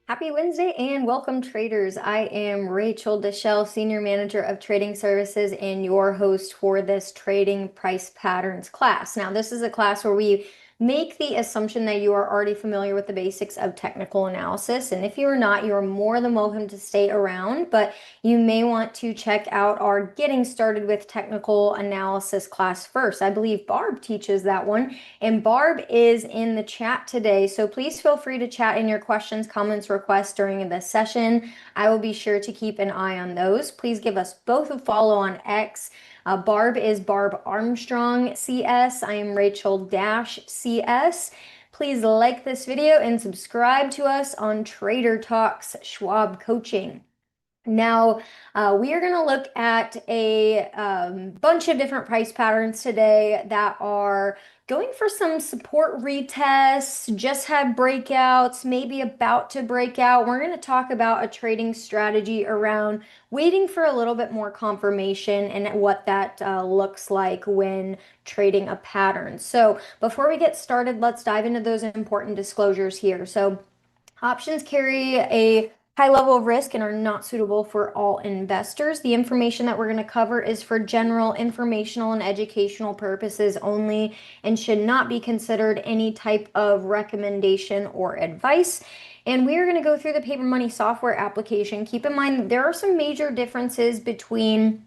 Happy Wednesday and welcome, traders. I am Rachel Deshelle, Senior Manager of Trading Services and your host for this Trading Price Patterns class. Now, this is a class where we make the assumption that you are already familiar with the basics of technical analysis. And if you are not, you are more than welcome to stay around, but you may want to check out our Getting Started with Technical Analysis class first. I believe Barb teaches that one, and Barb is in the chat today. So please feel free to chat in your questions, comments, requests during this session. I will be sure to keep an eye on those. Please give us both a follow on X. Barb is Barb Armstrong CS. I am Rachel CS. Please like this video and subscribe to us on Trader Talks Schwab Coaching. Now, we are going to look at a bunch of different price patterns today that are going for some support retests, just had breakouts, maybe about to break out. We're going to talk about a trading strategy around waiting for a little bit more confirmation and what that looks like when trading a pattern. So before we get started, let's dive into those important disclosures here. So options carry a high level of risk and are not suitable for all investors. The information that we're going to cover is for general informational and educational purposes only and should not be considered any type of recommendation or advice. And we are going to go through the paper money software application. Keep in mind there are some major differences between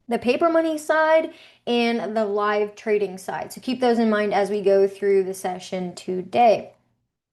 the paper money side and the live trading side. So keep those in mind as we go through the session today.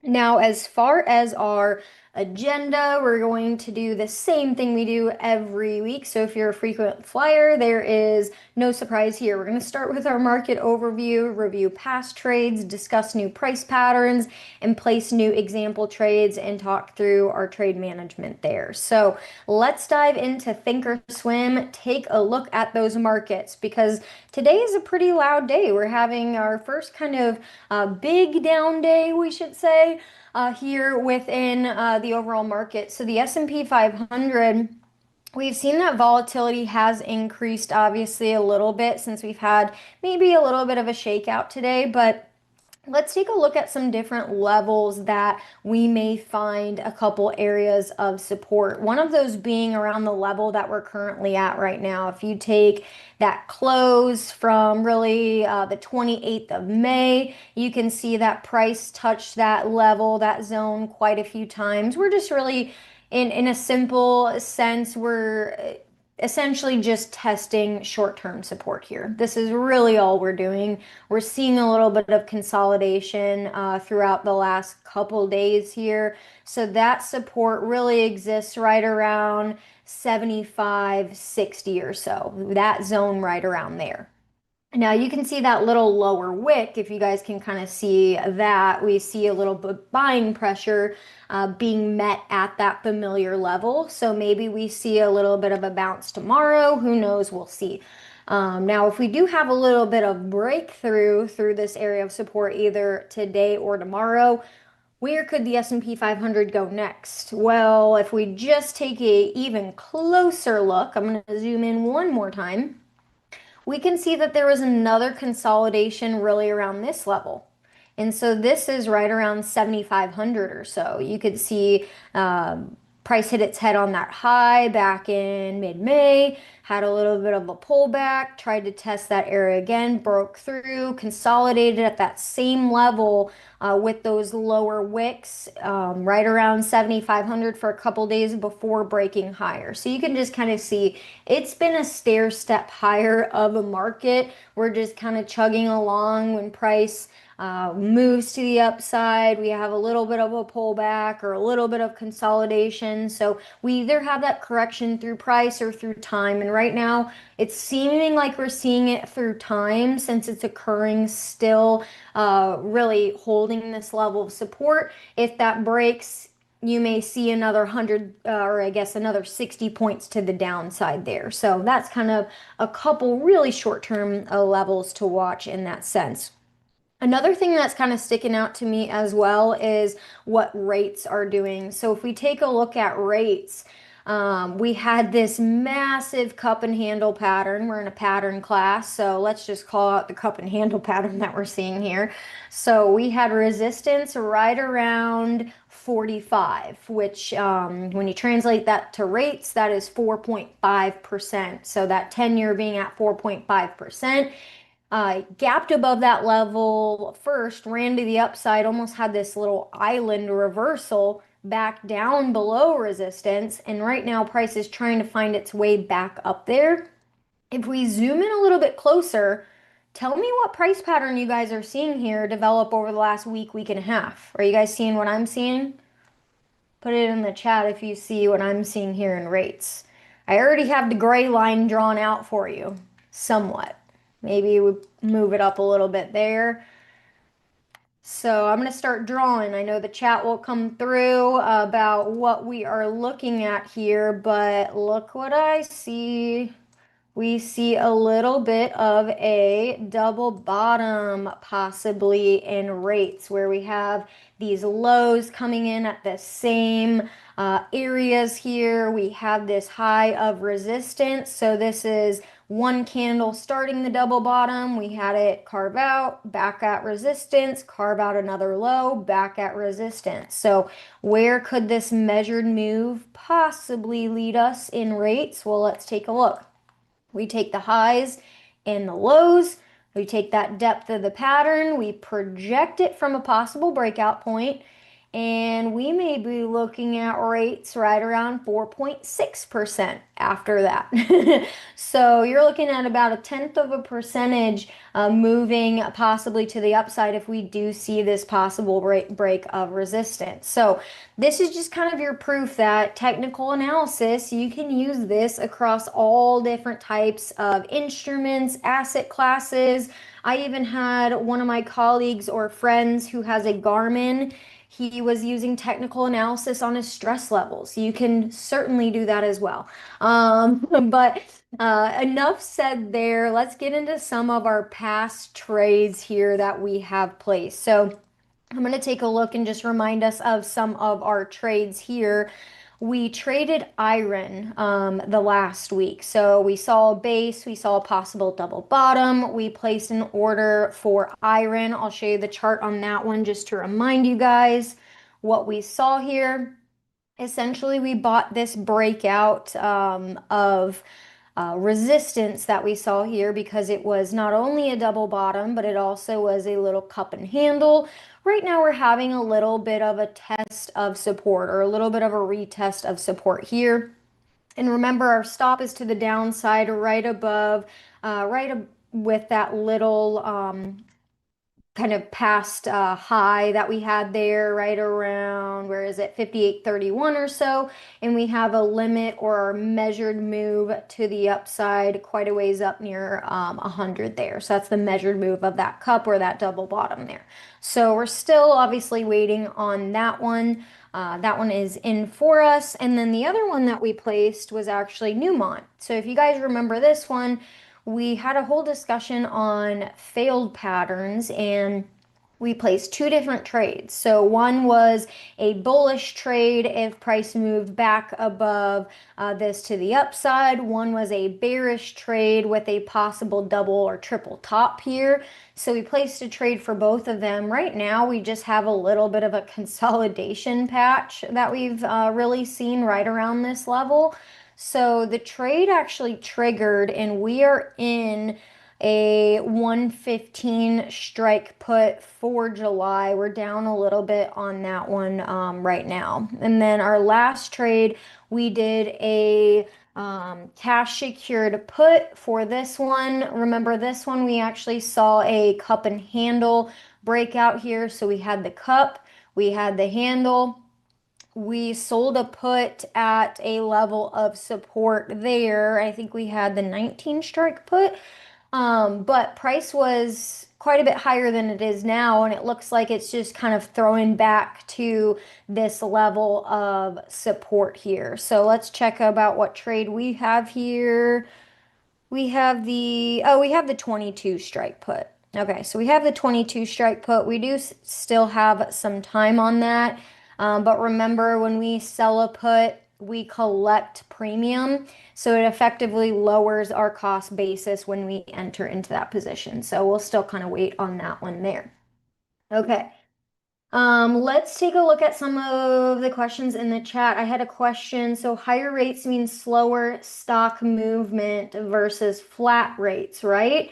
Now, as far as our agenda, we're going to do the same thing we do every week. So if you're a frequent flyer, there is no surprise here. We're going to start with our market overview, review past trades, discuss new price patterns, and place new example trades and talk through our trade management there. So let's dive into Thinkorswim, take a look at those markets because today is a pretty loud day. We're having our first kind of big down day, we should say, here within the overall market. So the S&P 500, we've seen that volatility has increased obviously a little bit since we've had maybe a little bit of a shakeout today, but let's take a look at some different levels that we may find a couple areas of support. One of those being around the level that we're currently at right now. If you take that close from really the 28th of May, you can see that price touched that level, that zone quite a few times. We're just really in a simple sense, we're essentially just testing short-term support here. This is really all we're doing. We're seeing a little bit of consolidation throughout the last couple days here. So that support really exists right around 75, 60 or so, that zone right around there. Now you can see that little lower wick. If you guys can kind of see that, we see a little bit buying pressure being met at that familiar level. So maybe we see a little bit of a bounce tomorrow. Who knows? We'll see. Now, if we do have a little bit of breakthrough through this area of support either today or tomorrow, where could the S&P 500 go next? Well, if we just take a even closer look, I'm going to zoom in one more time, we can see that there was another consolidation really around this level. And so this is right around 7,500 or so. You could see price hit its head on that high back in mid-May, had a little bit of a pullback, tried to test that area again, broke through, consolidated at that same level with those lower wicks, right around 7,500 for a couple days before breaking higher. So you can just kind of see it's been a stair step higher of a market. We're just kind of chugging along when price moves to the upside. We have a little bit of a pullback or a little bit of consolidation. So we either have that correction through price or through time. And right now it's seeming like we're seeing it through time since it's occurring still, really holding this level of support. If that breaks, you may see another 100 or I guess another 60 points to the downside there. So that's kind of a couple really short-term levels to watch in that sense. Another thing that's kind of sticking out to me as well is what rates are doing. So if we take a look at rates, we had this massive cup and handle pattern. We're in a pattern class, so let's just call out the cup and handle pattern that we're seeing here. So we had resistance right around 45, which when you translate that to rates, that is 4.5%. So that 10-year being at 4.5%. Gapped above that level first, ran to the upside, almost had this little island reversal back down below resistance. And right now, price is trying to find its way back up there. If we zoom in a little bit closer, tell me what price pattern you guys are seeing here develop over the last week, week and a half. Are you guys seeing what I'm seeing? Put it in the chat if you see what I'm seeing here in rates. I already have the gray line drawn out for you, somewhat. Maybe we move it up a little bit there. So I'm going to start drawing. I know the chat will come through about what we are looking at here, but look what I see. We see a little bit of a double bottom possibly in rates where we have these lows coming in at the same areas here. We have this high of resistance. So this is one candle starting the double bottom. We had it carve out, back at resistance, carve out another low, back at resistance. So where could this measured move possibly lead us in rates? Well, let's take a look. We take the highs and the lows, we take that depth of the pattern, we project it from a possible breakout point, and we may be looking at rates right around 4.6% after that. So you're looking at about a tenth of a percentage moving possibly to the upside if we do see this possible break of resistance. So this is just kind of your proof that technical analysis, you can use this across all different types of instruments, asset classes. I even had one of my colleagues or friends who has a Garmin. He was using technical analysis on his stress levels. You can certainly do that as well. But enough said there. Let's get into some of our past trades here that we have placed. So I'm going to take a look and just remind us of some of our trades here. We traded iron the last week. So we saw a base, we saw a possible double bottom. We placed an order for iron. I'll show you the chart on that one just to remind you guys what we saw here. Essentially, we bought this breakout of resistance that we saw here because it was not only a double bottom, but it also was a little cup and handle. Right now, we're having a little bit of a test of support or a little bit of a retest of support here. And remember, our stop is to the downside right above, with that little kind of past high that we had there right around, where is it, 58.31 or so, and we have a limit or a measured move to the upside quite a ways up near 100 there. So that's the measured move of that cup or that double bottom there. So we're still obviously waiting on that one. That one is in for us. And then the other one that we placed was actually Newmont. So if you guys remember this one, we had a whole discussion on failed patterns and we placed two different trades. So one was a bullish trade if price moved back above this to the upside. One was a bearish trade with a possible double or triple top here. So we placed a trade for both of them. Right now, we just have a little bit of a consolidation patch that we've really seen right around this level. So the trade actually triggered, and we are in a 115 strike put for July. We're down a little bit on that one right now. And then our last trade, we did a cash secured put for this one. Remember this one, we actually saw a cup and handle breakout here. So we had the cup, we had the handle. We sold a put at a level of support there. I think we had the 19 strike put, but price was quite a bit higher than it is now, and it looks like it's just kind of throwing back to this level of support here. So let's check about what trade we have here. We have the 22 strike put. Okay, so we have the 22 strike put. We do still have some time on that. But remember, when we sell a put, we collect premium. So it effectively lowers our cost basis when we enter into that position. So we'll still kind of wait on that one there. Okay. Let's take a look at some of the questions in the chat. I had a question. So higher rates mean slower stock movement versus flat rates, right?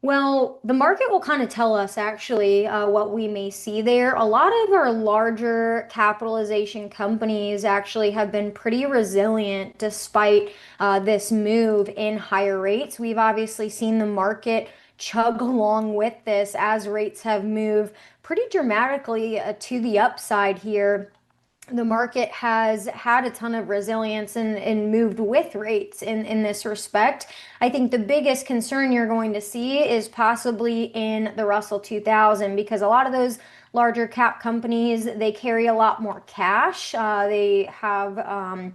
Well, the market will kind of tell us actually what we may see there. A lot of our larger capitalization companies actually have been pretty resilient despite this move in higher rates. We've obviously seen the market chug along with this as rates have moved pretty dramatically to the upside here. The market has had a ton of resilience and moved with rates in this respect. I think the biggest concern you're going to see is possibly in the Russell 2000 because a lot of those larger cap companies, they carry a lot more cash. They have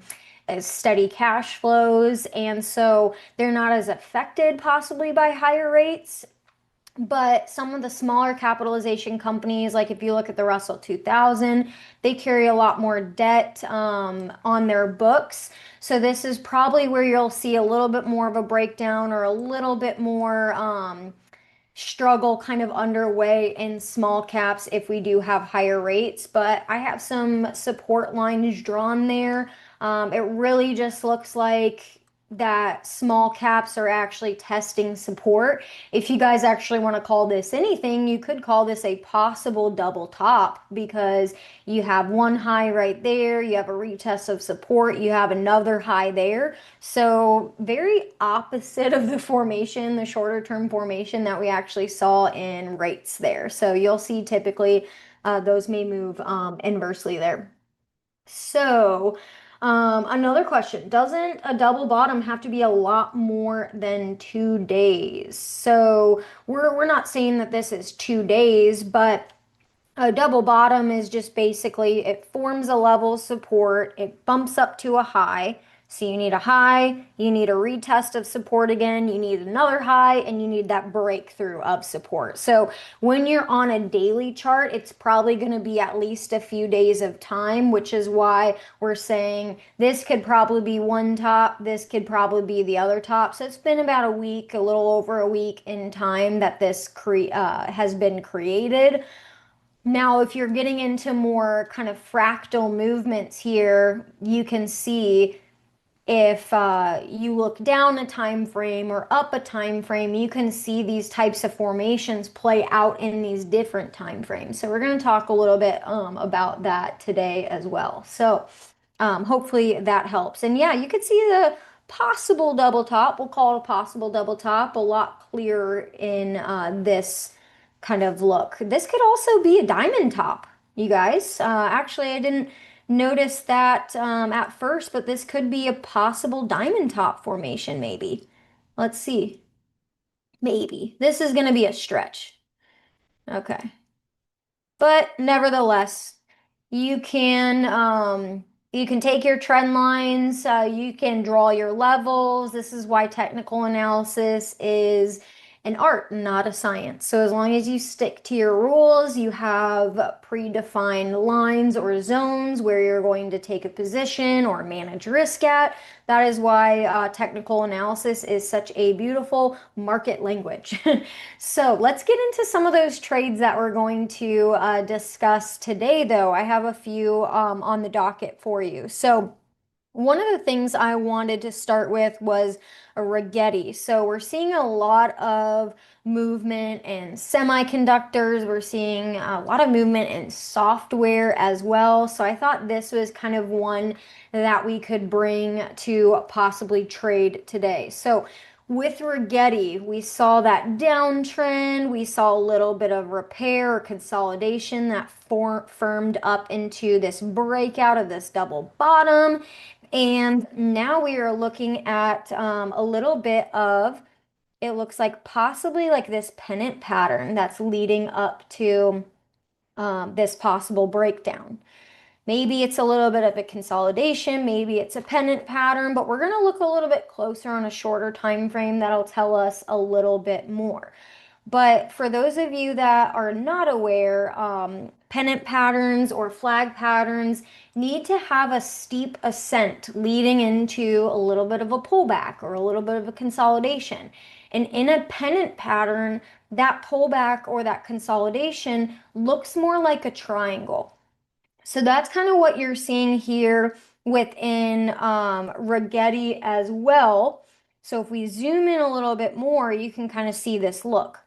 steady cash flows, and so they're not as affected possibly by higher rates. But some of the smaller capitalization companies, like if you look at the Russell 2000, they carry a lot more debt on their books. So this is probably where you'll see a little bit more of a breakdown or a little bit more struggle kind of underway in small caps if we do have higher rates. But I have some support lines drawn there. It really just looks like that small caps are actually testing support. If you guys actually want to call this anything, you could call this a possible double top because you have one high right there, you have a retest of support, you have another high there. So very opposite of the formation, the shorter term formation that we actually saw in rates there. So you'll see typically those may move inversely there. So, another question, doesn't a double bottom have to be a lot more than 2 days? So we're not saying that this is 2 days, but a double bottom is just basically it forms a level of support, it bumps up to a high. So you need a high, you need a retest of support again, you need another high, and you need that breakthrough of support. So when you're on a daily chart, it's probably going to be at least a few days of time, which is why we're saying this could probably be one top, this could probably be the other top. So it's been about a week, a little over a week in time that this has been created. Now, if you're getting into more kind of fractal movements here, you can see if you look down a time frame or up a time frame, you can see these types of formations play out in these different time frames. So we're going to talk a little bit about that today as well. So hopefully that helps. And yeah, you could see the possible double top. We'll call it a possible double top, a lot clearer in this kind of look. This could also be a diamond top, you guys. Actually, I didn't notice that at first, but this could be a possible diamond top formation, maybe. Let's see. Maybe. This is going to be a stretch. Okay. But nevertheless, you can you can take your trend lines, you can draw your levels. This is why technical analysis is an art, not a science. So as long as you stick to your rules, you have predefined lines or zones where you're going to take a position or manage risk at. That is why technical analysis is such a beautiful market language. So let's get into some of those trades that we're going to discuss today, though. I have a few on the docket for you. So one of the things I wanted to start with was a Rigetti. So we're seeing a lot of movement in semiconductors. We're seeing a lot of movement in software as well. So I thought this was kind of one that we could bring to possibly trade today. So with Rigetti, we saw that downtrend. We saw a little bit of repair or consolidation that firmed up into this breakout of this double bottom. And now we are looking at a little bit of, it looks like possibly like this pennant pattern that's leading up to this possible breakdown. Maybe it's a little bit of a consolidation, maybe it's a pennant pattern, but we're going to look a little bit closer on a shorter time frame that'll tell us a little bit more. But for those of you that are not aware, pennant patterns or flag patterns need to have a steep ascent leading into a little bit of a pullback or a little bit of a consolidation. And in a pennant pattern, that pullback or that consolidation looks more like a triangle. So that's kind of what you're seeing here within Rigetti as well. So if we zoom in a little bit more, you can kind of see this look.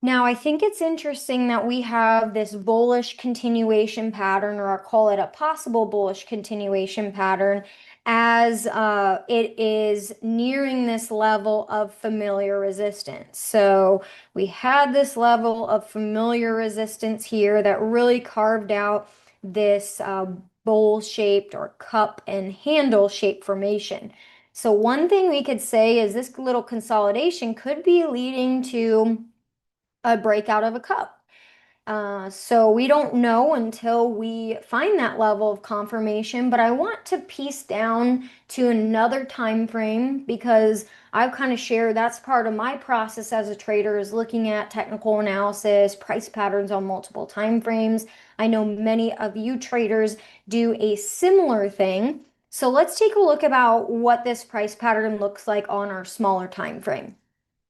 Now, I think it's interesting that we have this bullish continuation pattern, or I'll call it a possible bullish continuation pattern, as it is nearing this level of familiar resistance. So we had this level of familiar resistance here that really carved out this bowl-shaped or cup and handle shape formation. So one thing we could say is this little consolidation could be leading to a breakout of a cup. So we don't know until we find that level of confirmation, but I want to piece down to another time frame because I've kind of shared that's part of my process as a trader is looking at technical analysis, price patterns on multiple time frames. I know many of you traders do a similar thing. So let's take a look about what this price pattern looks like on our smaller time frame.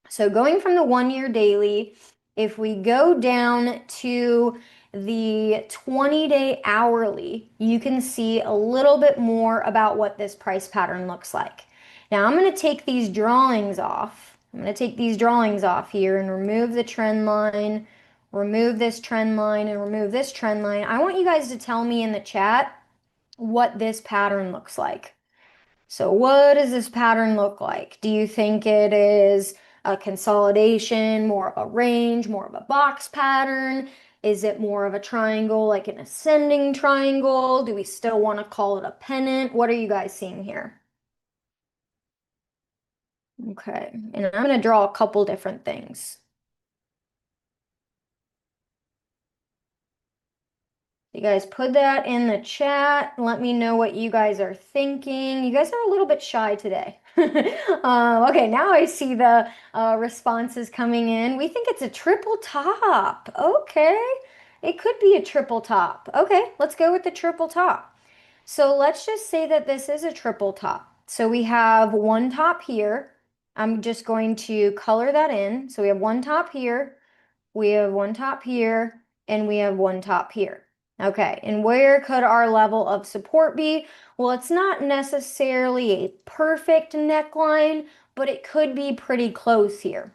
So going from the 1 year daily, if we go down to the 20-day hourly, you can see a little bit more about what this price pattern looks like. Now I'm going to take these drawings off. I'm going to take these drawings off here and remove the trend line, remove this trend line, and remove this trend line. I want you guys to tell me in the chat what this pattern looks like. So what does this pattern look like? Do you think it is a consolidation, more of a range, more of a box pattern? Is it more of a triangle, like an ascending triangle? Do we still want to call it a pennant? What are you guys seeing here? Okay, and I'm going to draw a couple different things. You guys put that in the chat. Let me know what you guys are thinking. You guys are a little bit shy today. Okay, now I see the responses coming in. We think it's a triple top. Okay, it could be a triple top. Okay, let's go with the triple top. So let's just say that this is a triple top. So we have one top here. I'm just going to color that in. So we have one top here, we have one top here, and we have one top here. Okay, and where could our level of support be? Well, it's not necessarily a perfect neckline, but it could be pretty close here.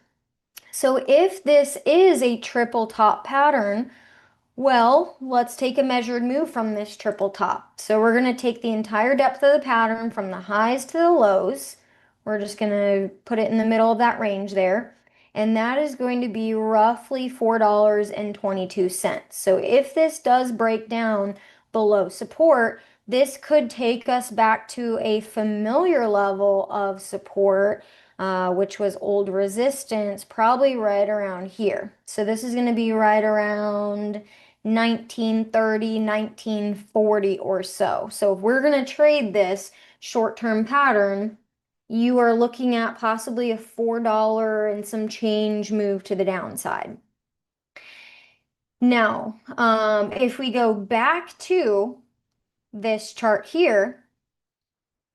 So if this is a triple top pattern, well, let's take a measured move from this triple top. So we're going to take the entire depth of the pattern from the highs to the lows. We're just going to put it in the middle of that range there. And that is going to be roughly $4.22. So if this does break down below support, this could take us back to a familiar level of support, which was old resistance, probably right around here. So this is going to be right around 1930, 1940 or so. So if we're going to trade this short-term pattern, you are looking at possibly a $4 and some change move to the downside. Now, if we go back to this chart here,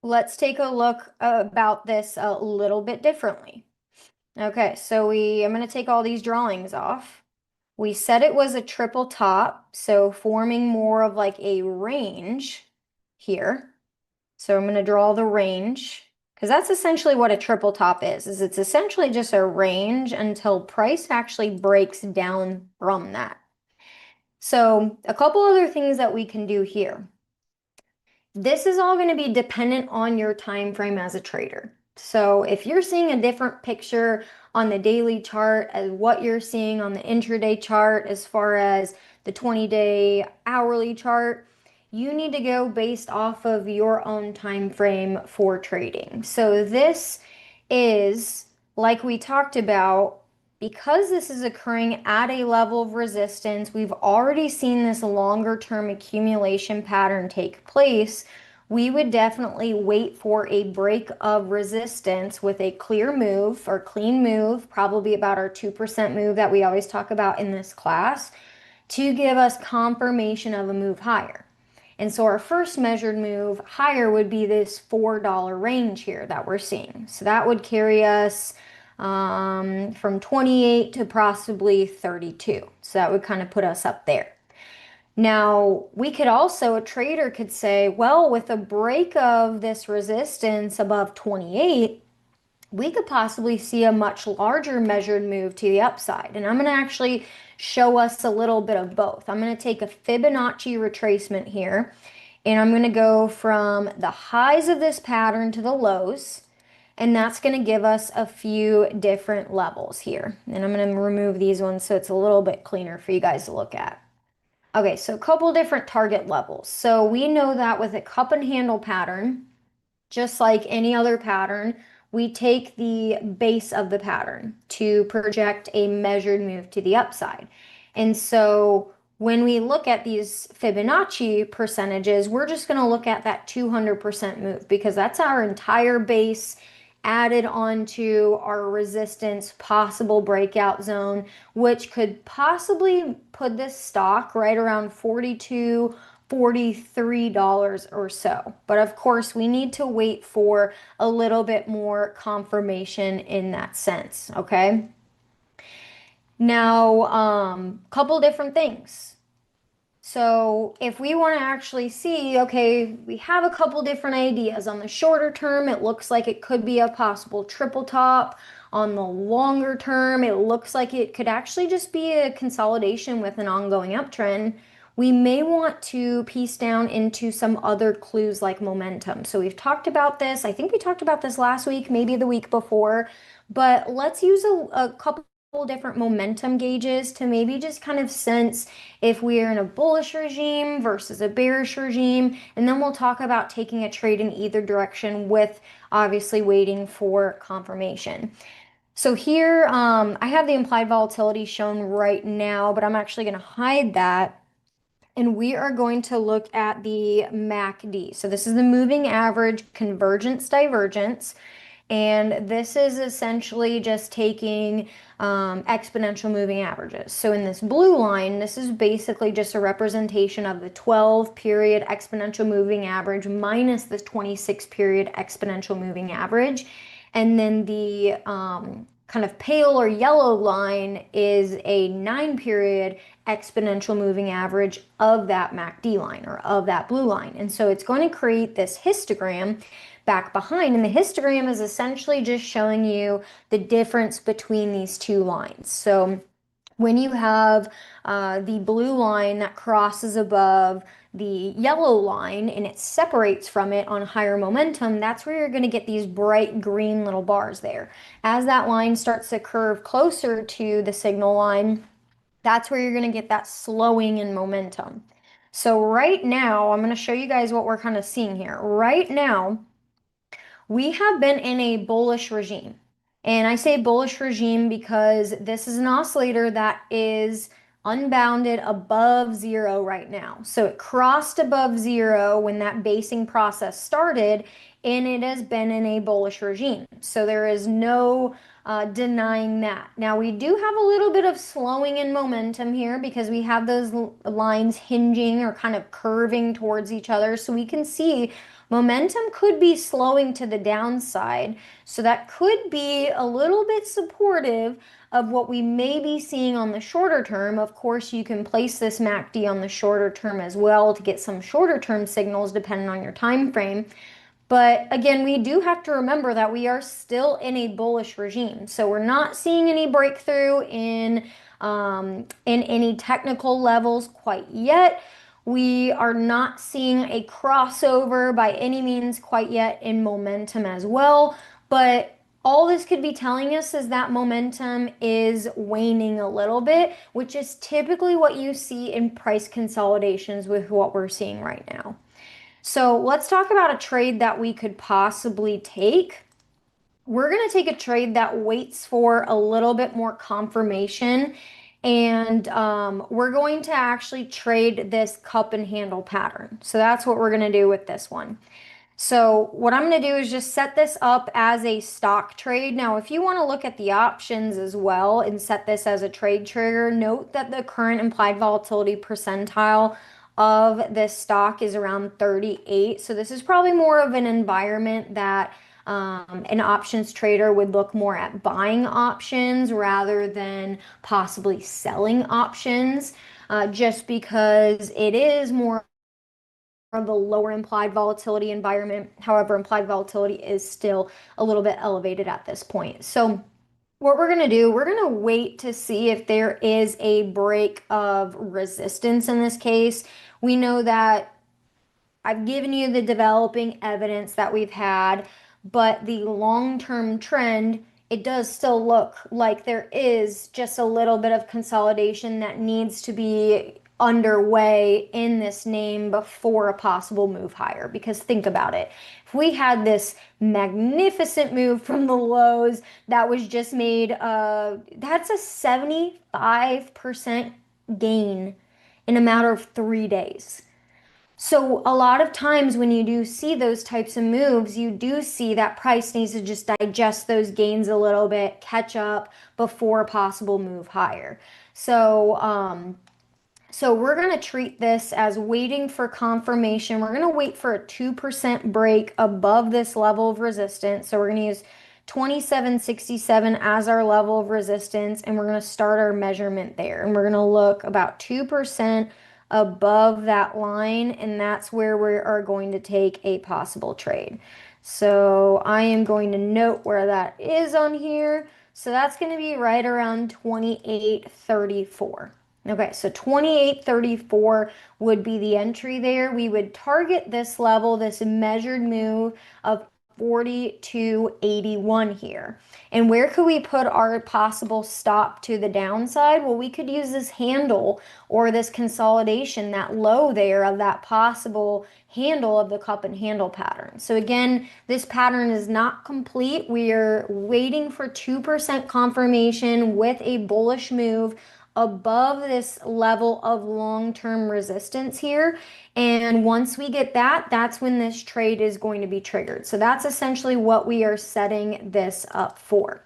let's take a look about this a little bit differently. Okay, so I'm going to take all these drawings off. We said it was a triple top, so forming more of like a range here. So I'm going to draw the range because that's essentially what a triple top is it's essentially just a range until price actually breaks down from that. So a couple other things that we can do here. This is all going to be dependent on your time frame as a trader. So if you're seeing a different picture on the daily chart as what you're seeing on the intraday chart as far as the 20-day hourly chart, you need to go based off of your own time frame for trading. So this is, like we talked about, because this is occurring at a level of resistance, we've already seen this longer term accumulation pattern take place. We would definitely wait for a break of resistance with a clear move or clean move, probably about our 2% move that we always talk about in this class, to give us confirmation of a move higher. And so our first measured move higher would be this $4 range here that we're seeing. So that would carry us from 28 to possibly 32. So that would kind of put us up there. Now, we could also, a trader could say, well, with a break of this resistance above 28, we could possibly see a much larger measured move to the upside. And I'm going to actually show us a little bit of both. I'm going to take a Fibonacci retracement here, and I'm going to go from the highs of this pattern to the lows, and that's going to give us a few different levels here. And I'm going to remove these ones so it's a little bit cleaner for you guys to look at. Okay, so a couple different target levels. So we know that with a cup and handle pattern, just like any other pattern, we take the base of the pattern to project a measured move to the upside. And so when we look at these Fibonacci percentages, we're just going to look at that 200% move because that's our entire base added onto our resistance possible breakout zone, which could possibly put this stock right around 42, $43 or so. But of course, we need to wait for a little bit more confirmation in that sense, okay? Now, couple different things. So if we want to actually see, okay, we have a couple different ideas. On the shorter term, it looks like it could be a possible triple top. On the longer term, it looks like it could actually just be a consolidation with an ongoing uptrend. We may want to piece down into some other clues like momentum. So we've talked about this. I think we talked about this last week, maybe the week before, but let's use a couple different momentum gauges to maybe just kind of sense if we are in a bullish regime versus a bearish regime. And then we'll talk about taking a trade in either direction with obviously waiting for confirmation. So here, I have the implied volatility shown right now, but I'm actually going to hide that. And we are going to look at the MACD. So this is the moving average convergence divergence. And this is essentially just taking exponential moving averages. So in this blue line, this is basically just a representation of the 12 period exponential moving average minus the 26 period exponential moving average. And then the kind of pale or yellow line is a 9 period exponential moving average of that MACD line or of that blue line. And so it's going to create this histogram back behind. And the histogram is essentially just showing you the difference between these two lines. So when you have the blue line that crosses above the yellow line and it separates from it on higher momentum, that's where you're going to get these bright green little bars there. As that line starts to curve closer to the signal line, that's where you're going to get that slowing in momentum. So right now, I'm going to show you guys what we're kind of seeing here. Right now, we have been in a bullish regime. And I say bullish regime because this is an oscillator that is unbounded above zero right now. So it crossed above zero when that basing process started, and it has been in a bullish regime. So there is no denying that. Now we do have a little bit of slowing in momentum here because we have those lines hinging or kind of curving towards each other. So we can see momentum could be slowing to the downside. So that could be a little bit supportive of what we may be seeing on the shorter term. Of course, you can place this MACD on the shorter term as well to get some shorter term signals depending on your time frame. But again, we do have to remember that we are still in a bullish regime. So we're not seeing any breakthrough in any technical levels quite yet. We are not seeing a crossover by any means quite yet in momentum as well. But all this could be telling us is that momentum is waning a little bit, which is typically what you see in price consolidations with what we're seeing right now. So let's talk about a trade that we could possibly take. We're going to take a trade that waits for a little bit more confirmation, and we're going to actually trade this cup and handle pattern. So that's what we're going to do with this one. So what I'm going to do is just set this up as a stock trade. Now, if you want to look at the options as well and set this as a trade trigger, note that the current implied volatility percentile of this stock is around 38. So this is probably more of an environment that an options trader would look more at buying options rather than possibly selling options, just because it is more of a lower implied volatility environment. However, implied volatility is still a little bit elevated at this point. So what we're going to do, we're going to wait to see if there is a break of resistance in this case. We know that I've given you the developing evidence that we've had, but the long-term trend, it does still look like there is just a little bit of consolidation that needs to be underway in this name before a possible move higher. Because think about it. If we had this magnificent move from the lows that was just made, that's a 75% gain in a matter of 3 days. So a lot of times when you do see those types of moves, you do see that price needs to just digest those gains a little bit, catch up before a possible move higher. So, so we're going to treat this as waiting for confirmation. We're going to wait for a 2% break above this level of resistance. So we're going to use 2767 as our level of resistance, and we're going to start our measurement there. And we're going to look about 2% above that line, and that's where we are going to take a possible trade. So I am going to note where that is on here. So that's going to be right around 28.34. Okay, so 28.34 would be the entry there. We would target this level, this measured move of 42.81 here. And where could we put our possible stop to the downside? Well, we could use this handle or this consolidation, that low there of that possible handle of the cup and handle pattern. So again, this pattern is not complete. We are waiting for 2% confirmation with a bullish move above this level of long-term resistance here. And once we get that, that's when this trade is going to be triggered. So that's essentially what we are setting this up for.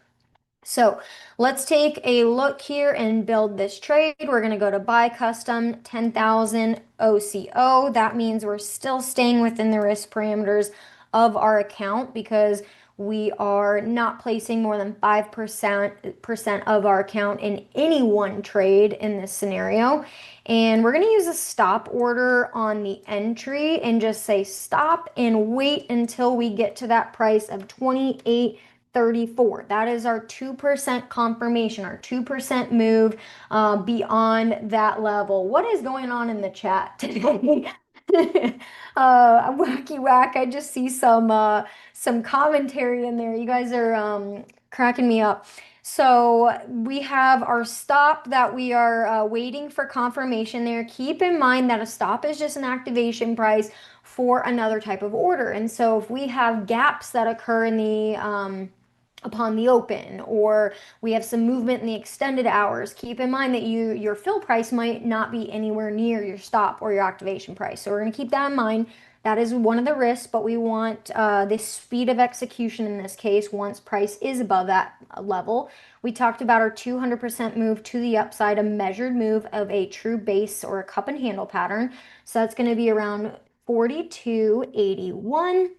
So let's take a look here and build this trade. We're going to go to buy custom 10,000 OCO. That means we're still staying within the risk parameters of our account because we are not placing more than 5% of our account in any one trade in this scenario. And we're going to use a stop order on the entry and just say stop and wait until we get to that price of 28.34. That is our 2% confirmation, our 2% move beyond that level. What is going on in the chat today? Wacky whack. I just see some commentary in there. You guys are cracking me up. So we have our stop that we are waiting for confirmation there. Keep in mind that a stop is just an activation price for another type of order. And so if we have gaps that occur in the upon the open, or we have some movement in the extended hours, keep in mind that your fill price might not be anywhere near your stop or your activation price. So we're going to keep that in mind. That is one of the risks, but we want the speed of execution in this case once price is above that level. We talked about our 200% move to the upside, a measured move of a true base or a cup and handle pattern. So that's going to be around 42.81.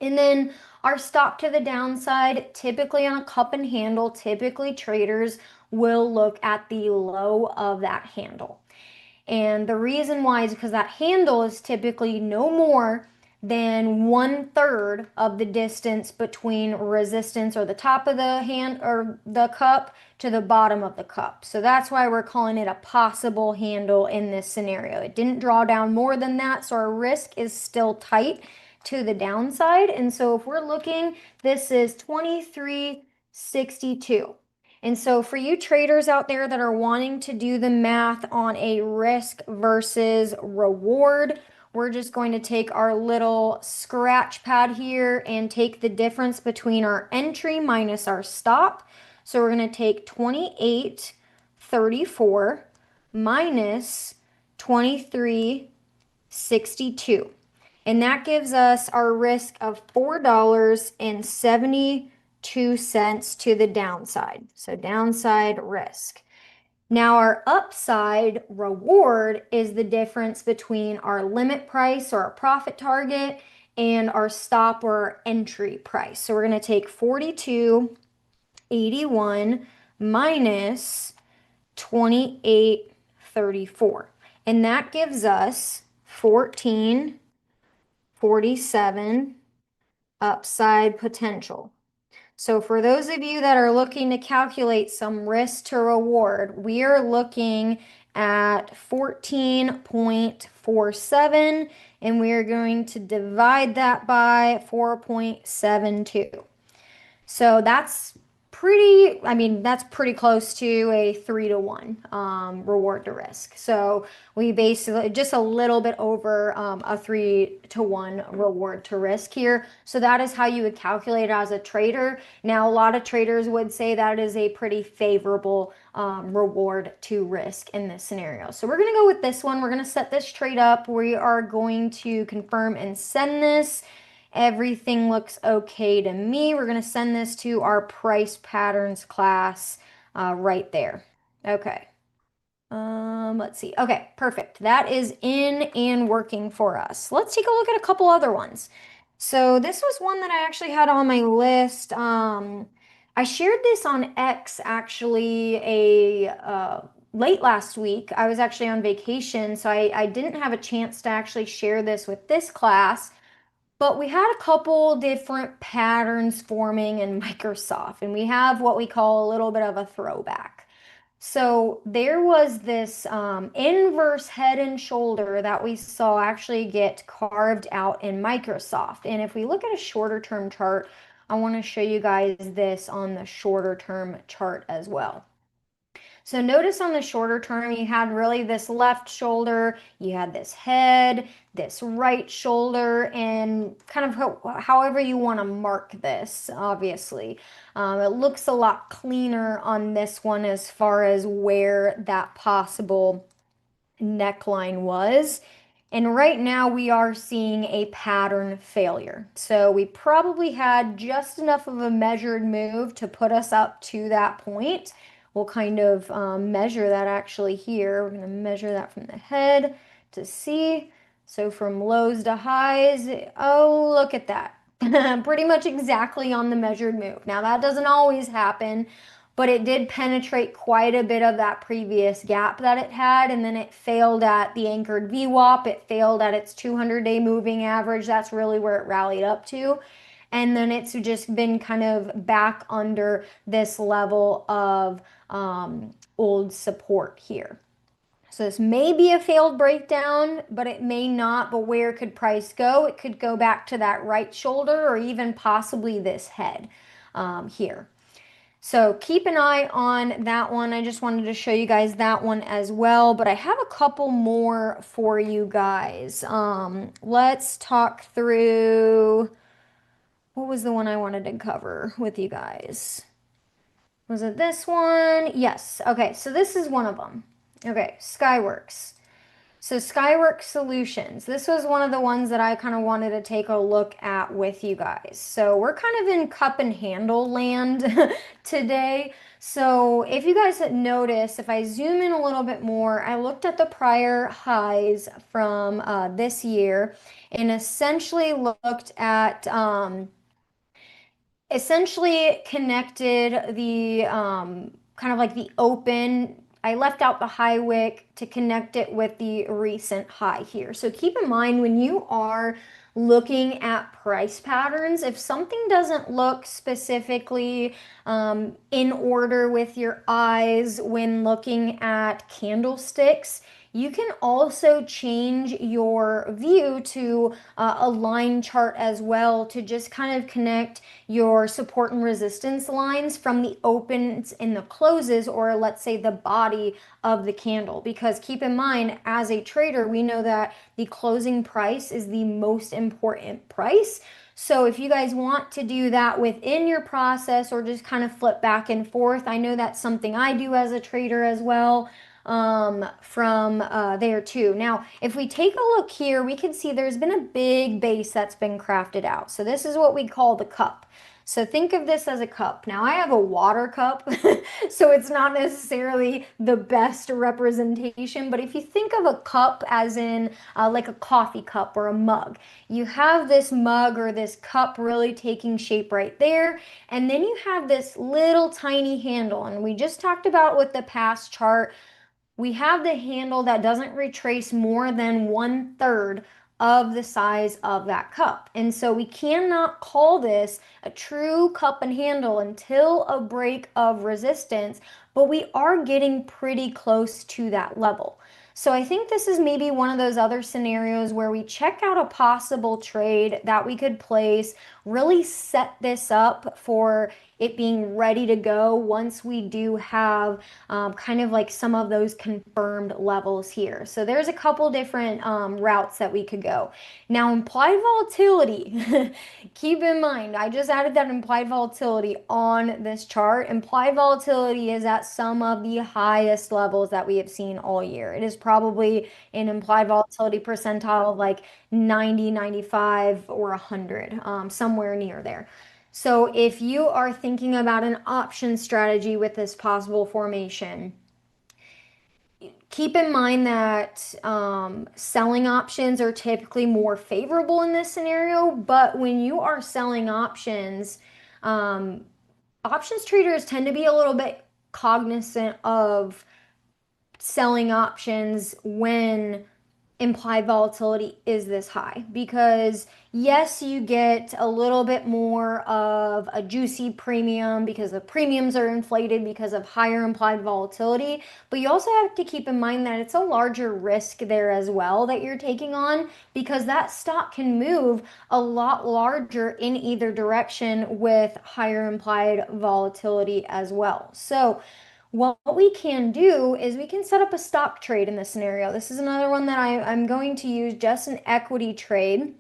And then our stop to the downside, typically on a cup and handle, typically traders will look at the low of that handle. And the reason why is because that handle is typically no more than 1/3 of the distance between resistance or the top of the hand or the cup to the bottom of the cup. So that's why we're calling it a possible handle in this scenario. It didn't draw down more than that, so our risk is still tight to the downside. And so if we're looking, this is 23.62. And so for you traders out there that are wanting to do the math on a risk versus reward, we're just going to take our little scratch pad here and take the difference between our entry minus our stop. So we're going to take 28.34 minus 23.62. And that gives us our risk of $4.72 to the downside. So downside risk. Now, our upside reward is the difference between our limit price or our profit target and our stop or entry price. So we're going to take 42.81 minus 28.34. And that gives us 14.47 upside potential. So for those of you that are looking to calculate some risk to reward, we are looking at 14.47 and we are going to divide that by 4.72. So that's that's pretty close to a 3-to-1 reward to risk. So we basically just a little bit over a 3-to-1 reward to risk here. So that is how you would calculate it as a trader. Now, a lot of traders would say that is a pretty favorable reward to risk in this scenario. So we're going to go with this one. We're going to set this trade up. We are going to confirm and send this. Everything looks okay to me. We're going to send this to our price patterns class right there. Okay. Let's see. Okay, perfect. That is in and working for us. Let's take a look at a couple other ones. So this was one that I actually had on my list. I shared this on X actually late last week. I was actually on vacation, so I didn't have a chance to actually share this with this class. But we had a couple different patterns forming in Microsoft, and we have what we call a little bit of a throwback. So there was this inverse head and shoulder that we saw actually get carved out in Microsoft. And if we look at a shorter term chart, I want to show you guys this on the shorter term chart as well. So notice on the shorter term, you had really this left shoulder, you had this head, this right shoulder, and kind of however you want to mark this, obviously. It looks a lot cleaner on this one as far as where that possible neckline was. And right now we are seeing a pattern failure. So we probably had just enough of a measured move to put us up to that point. We'll kind of measure that actually here. We're going to measure that from the head to see. So from lows to highs, oh, look at that. Pretty much exactly on the measured move. Now that doesn't always happen, but it did penetrate quite a bit of that previous gap that it had, and then it failed at the anchored VWAP. It failed at its 200-day moving average. That's really where it rallied up to. And then it's just been kind of back under this level of old support here. So this may be a failed breakdown, but it may not. But where could price go? It could go back to that right shoulder or even possibly this head here. So keep an eye on that one. I just wanted to show you guys that one as well, but I have a couple more for you guys. Let's talk through, what was the one I wanted to cover with you guys? Was it this one? Yes. Okay, so this is one of them. Okay, Skyworks. So Skyworks Solutions, this was one of the ones that I kind of wanted to take a look at with you guys. So we're kind of in cup and handle land today. So if you guys had noticed, if I zoom in a little bit more, I looked at the prior highs from this year and essentially looked at essentially connected the kind of like the open. I left out the high wick to connect it with the recent high here. So keep in mind when you are looking at price patterns, if something doesn't look specifically in order with your eyes when looking at candlesticks, you can also change your view to a line chart as well to just kind of connect your support and resistance lines from the opens and the closes, or let's say the body of the candle. Because keep in mind, as a trader, we know that the closing price is the most important price. So if you guys want to do that within your process or just kind of flip back and forth, I know that's something I do as a trader as well. from there too. Now, if we take a look here, we can see there's been a big base that's been crafted out. So this is what we call the cup. So think of this as a cup. Now I have a water cup, so it's not necessarily the best representation, but if you think of a cup as in like a coffee cup or a mug, you have this mug or this cup really taking shape right there, and then you have this little tiny handle, and we just talked about with the past chart, we have the handle that doesn't retrace more than 1/3 of the size of that cup. And so we cannot call this a true cup and handle until a break of resistance, but we are getting pretty close to that level. So I think this is maybe one of those other scenarios where we check out a possible trade that we could place, really set this up for it being ready to go once we do have kind of like some of those confirmed levels here. So there's a couple different routes that we could go. Now, implied volatility, keep in mind, I just added that implied volatility on this chart. Implied volatility is at some of the highest levels that we have seen all year. It is probably an implied volatility percentile of like 90, 95, or 100, somewhere near there. So if you are thinking about an option strategy with this possible formation, keep in mind that selling options are typically more favorable in this scenario, but when you are selling options, options traders tend to be a little bit cognizant of selling options when implied volatility is this high, because yes, you get a little bit more of a juicy premium because the premiums are inflated because of higher implied volatility, but you also have to keep in mind that it's a larger risk there as well that you're taking on, because that stock can move a lot larger in either direction with higher implied volatility as well. So what we can do is we can set up a stock trade in this scenario. This is another one that I'm going to use, just an equity trade,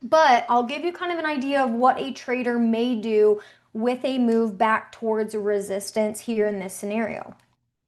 but I'll give you kind of an idea of what a trader may do with a move back towards resistance here in this scenario.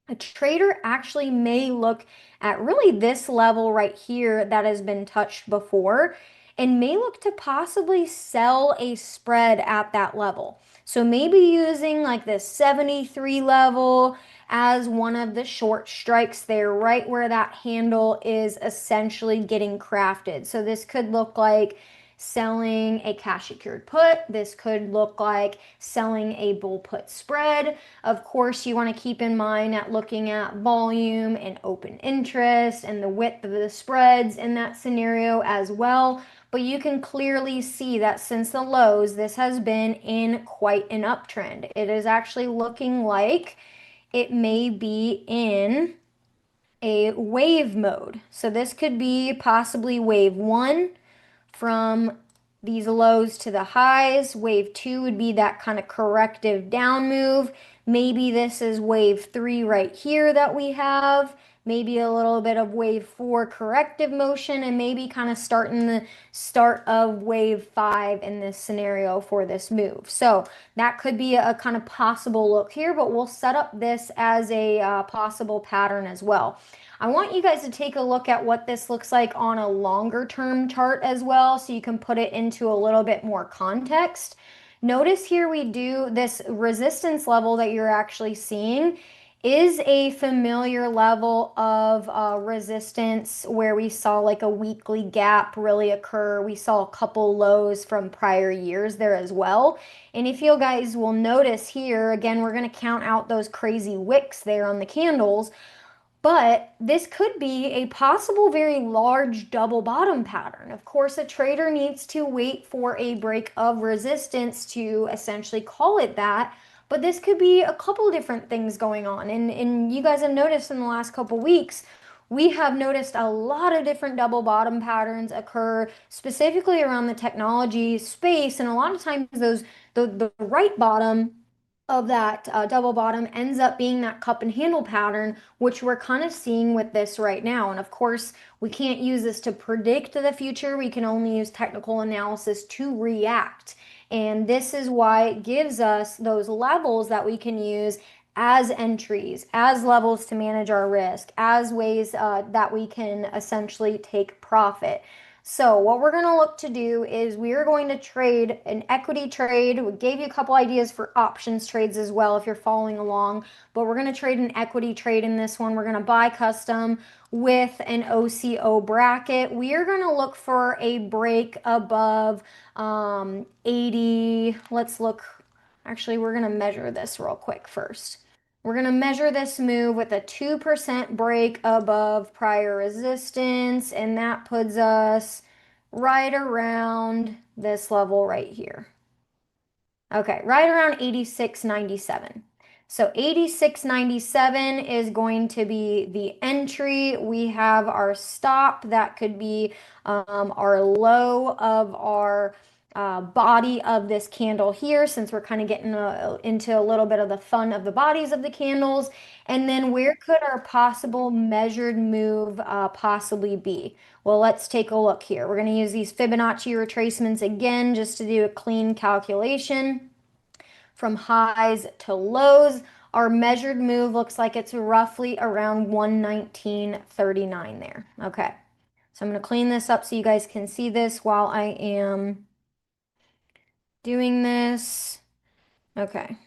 A trader actually may look at really this level right here that has been touched before and may look to possibly sell a spread at that level. So maybe using like this 73 level as one of the short strikes there, right where that handle is essentially getting crafted. So this could look like selling a cash secured put. This could look like selling a bull put spread. Of course, you want to keep in mind at looking at volume and open interest and the width of the spreads in that scenario as well. But you can clearly see that since the lows, this has been in quite an uptrend. It is actually looking like it may be in a wave mode. So this could be possibly wave one from these lows to the highs. Wave two would be that kind of corrective down move. Maybe this is wave three right here that we have. Maybe a little bit of wave four corrective motion, and maybe kind of starting the start of wave five in this scenario for this move. So that could be a kind of possible look here, but we'll set up this as a possible pattern as well. I want you guys to take a look at what this looks like on a longer term chart as well, so you can put it into a little bit more context. Notice here we do this resistance level that you're actually seeing is a familiar level of resistance where we saw like a weekly gap really occur. We saw a couple lows from prior years there as well. And if you guys will notice here, again, we're going to count out those crazy wicks there on the candles. But this could be a possible very large double bottom pattern. Of course, a trader needs to wait for a break of resistance to essentially call it that. But this could be a couple different things going on. And you guys have noticed in the last couple weeks, we have noticed a lot of different double bottom patterns occur specifically around the technology space. And a lot of times the right bottom of that double bottom ends up being that cup and handle pattern, which we're kind of seeing with this right now. And of course, we can't use this to predict the future. We can only use technical analysis to react. And this is why it gives us those levels that we can use as entries, as levels to manage our risk, as ways that we can essentially take profit. So what we're going to look to do is we are going to trade an equity trade. We gave you a couple ideas for options trades as well if you're following along, but we're going to trade an equity trade in this one. We're going to buy custom with an OCO bracket. We are going to look for a break above 80. Let's look. Actually, we're going to measure this real quick first. We're going to measure this move with a 2% break above prior resistance, and that puts us right around this level right here. Okay, right around 86.97. So 86.97 is going to be the entry. We have our stop. That could be our low of our body of this candle here, since we're kind of getting into a little bit of the fun of the bodies of the candles. And then where could our possible measured move possibly be? Well, let's take a look here. We're going to use these Fibonacci retracements again just to do a clean calculation from highs to lows. Our measured move looks like it's roughly around 119.39 there. Okay, so I'm going to clean this up so you guys can see this while I am doing this. Okay.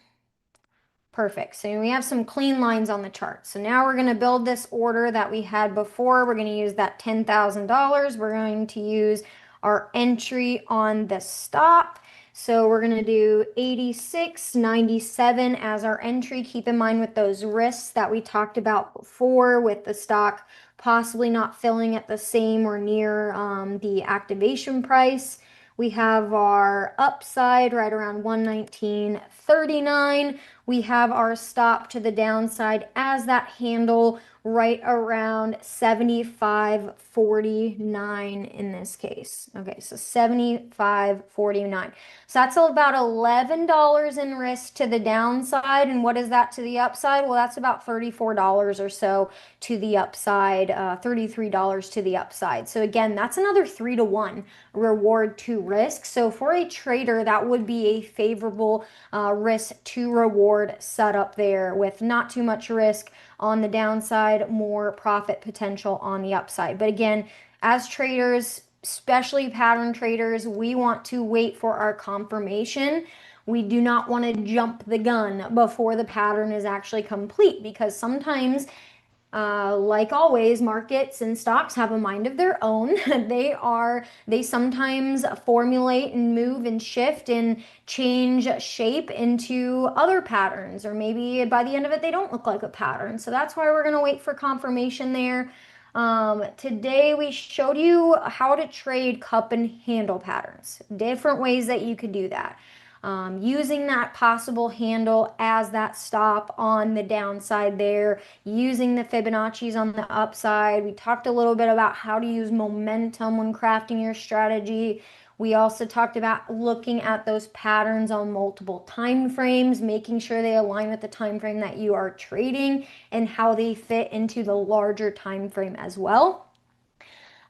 Perfect. So we have some clean lines on the chart. So now we're going to build this order that we had before. We're going to use that $10,000. We're going to use our entry on the stop. So we're going to do 86.97 as our entry. Keep in mind with those risks that we talked about before, with the stock possibly not filling at the same or near the activation price. We have our upside right around 119.39. We have our stop to the downside as that handle right around 75.49 in this case. Okay, so 75.49. So that's about $11 in risk to the downside. And what is that to the upside? Well, that's about $34 or so to the upside, $33 to the upside. So again, that's another 3-to-1 reward to risk. So for a trader, that would be a favorable risk to reward setup there, with not too much risk on the downside, more profit potential on the upside. But again, as traders, especially pattern traders, we want to wait for our confirmation. We do not want to jump the gun before the pattern is actually complete, because sometimes like always, markets and stocks have a mind of their own. They sometimes formulate and move and shift and change shape into other patterns, or maybe by the end of it, they don't look like a pattern. So that's why we're going to wait for confirmation there. Today we showed you how to trade cup and handle patterns, different ways that you could do that. Using that possible handle as that stop on the downside there, using the Fibonacci's on the upside. We talked a little bit about how to use momentum when crafting your strategy. We also talked about looking at those patterns on multiple time frames, making sure they align with the time frame that you are trading and how they fit into the larger time frame as well.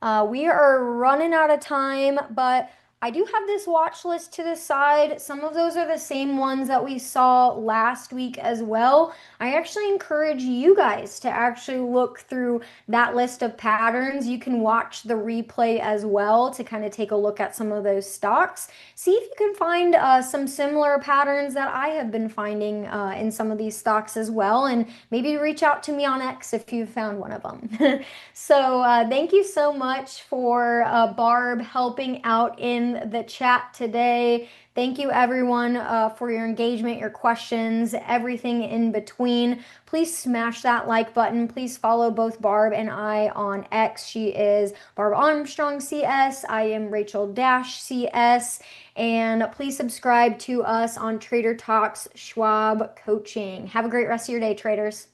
We are running out of time, but I do have this watch list to the side. Some of those are the same ones that we saw last week as well. I actually encourage you guys to actually look through that list of patterns. You can watch the replay as well to kind of take a look at some of those stocks. See if you can find some similar patterns that I have been finding in some of these stocks as well. And maybe reach out to me on X if you found one of them. So thank you so much for Barb helping out in the chat today. Thank you everyone for your engagement, your questions, everything in between. Please smash that like button. Please follow both Barb and I on X. She is Barb Armstrong CS. I am Rachel Dash CS. And please subscribe to us on Trader Talks Schwab Coaching. Have a great rest of your day, traders.